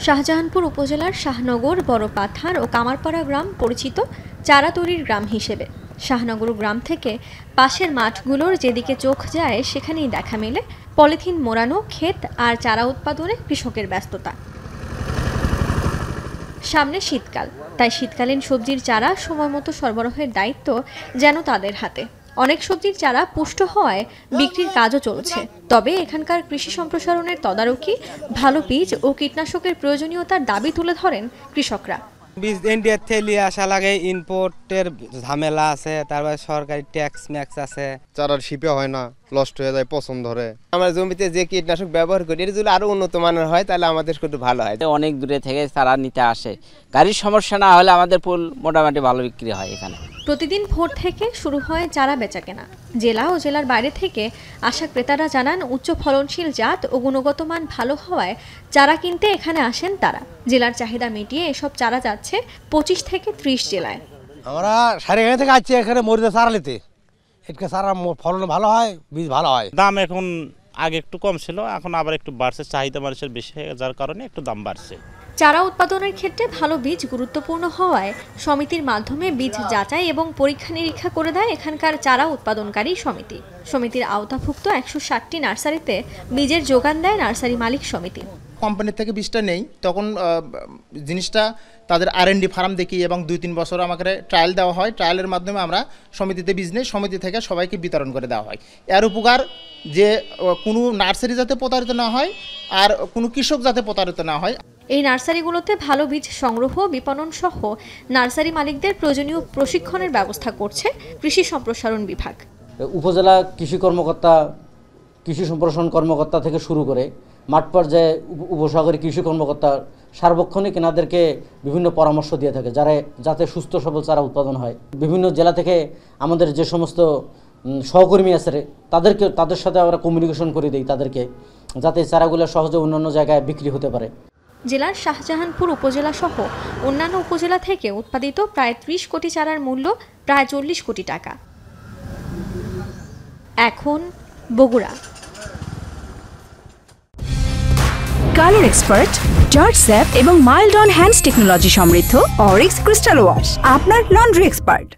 শাহজাহানপুর উপজেলার শাহনগর, বড়পাথার ও কামারপাড়া গ্রাম পরিচিত চারা তৈরির গ্রাম হিসেবে। শাহনগর গ্রাম থেকে পাশের মাঠগুলোর যেদিকে চোখ যায় সেখানেই দেখা মেলে পলিথিন মোড়ানো ক্ষেত আর চারা উৎপাদনে কৃষকের ব্যস্ততা। সামনে শীতকাল, তাই শীতকালীন সবজির চারা সময়মতো সরবরাহের দায়িত্ব যেন তাদের হাতে। অনেক সবজির চারা পুষ্ট হওয়ায় বিক্রির কাজও চলছে। তবে এখানকার কৃষি সম্প্রসারণের তদারকি, ভালো বীজ ও কীটনাশকের প্রয়োজনীয়তার দাবি তুলে ধরেন কৃষকরা। বীজ ইন্ডিয়ার থেকে আসা লাগে, ইম্পোর্টের ঝামেলা আছে, তারপরে সরকারি ট্যাক্স ম্যাক্স আছে, চারার শিপে হয় না, নষ্ট হয়ে যায়, পচন ধরে। আমার জমিতে যে কীটনাশক ব্যবহার করি এটা যদি আরো উন্নত মানের হয় তাহলে আমাদের একটু ভালো হয়। অনেক দূরে থেকে চারা নিতে আসে, গাড়ির সমস্যা না হলে আমাদের ফুল মোটামুটি ভালো বিক্রি হয় এখানে। প্রতিদিন ভোর থেকে শুরু হয় চারা বেচাকেনা। জেলা ও জেলার বাইরে থেকে আসা ক্রেতারা জানান উচ্চ ফলনশীল জাত ও গুণগত মান ভালো হওয়ায় চারা কিনতে এখানে আসেন তারা। জেলার চাহিদা মিটিয়ে এসব চারা যাচ্ছে 25 থেকে 30 জেলায়। আমরা সারিগাঁ থেকে আসছি এখানে মরিদা চারা নিতে। এটা চারা ফলন ভালো হয়, বীজ ভালো হয়। দাম এখন আগে একটু কম ছিল, এখন আবার একটু বাড়ছে, চাহিদা মানুষের বেশি হয়ে যার কারণে একটু দাম বাড়ছে। চারা উৎপাদনের ক্ষেত্রে ভালো বীজ গুরুত্বপূর্ণ হওয়ায় সমিতির মাধ্যমে বীজ যাচাই এবং পরীক্ষা নিরীক্ষা করে দেয় এখানকার চারা উৎপাদনকারী সমিতি। সমিতির আওতাভুক্ত 160টি নার্সারিতে বীজের যোগান দেয় নার্সারি মালিক সমিতি। কোম্পানির থেকে বীজটা নেই, তখন জিনিসটা তাদের R&D ফার্ম দেখি এবং 2-3 বছর আমাকে ট্রায়াল দেওয়া হয়। ট্রায়ালের মাধ্যমে আমরা সমিতিতে বীজ নেই, সমিতি থেকে সবাইকে বিতরণ করে দেওয়া হয়। এর উপকার যে কোনো নার্সারি যাতে প্রতারিত না হয় আর কোনো কৃষক যাতে প্রতারিত না হয়। এই নার্সারিগুলোতে ভালো বীজ সংগ্রহ, বিপণন সহ নার্সারি মালিকদের প্রয়োজনীয় প্রশিক্ষণের ব্যবস্থা করছে কৃষি সম্প্রসারণ বিভাগ। উপজেলা কৃষি কর্মকর্তা, কৃষি সম্প্রসারণ কর্মকর্তা থেকে শুরু করে মাঠ পর্যায়ে উপসহকারী কৃষি কর্মকর্তা সার্বক্ষণিক এনাদেরকে বিভিন্ন পরামর্শ দিয়ে থাকে যাতে সুস্থ সবল চারা উৎপাদন হয়। বিভিন্ন জেলা থেকে আমাদের যে সমস্ত সহকর্মী আছে তাদের সাথে আমরা কমিউনিকেশন করে দিই তাদেরকে, যাতে চারাগুলো সহজে অন্যান্য জায়গায় বিক্রি হতে পারে। জেলার শাহজাহানপুর উপজেলা সহ অন্যান্য উপজেলা থেকে উৎপাদিত প্রায় 30 কোটি চারার মূল্য প্রায় 40 কোটি টাকা। এখন Bogura. Colour expert, George sap এবং মাইল্ড অন হ্যান্ডস টেকনোলজি সমৃদ্ধ অরিক্স ক্রিস্টাল ওয়াশ আপনার লন্ড্রি এক্সপার্ট।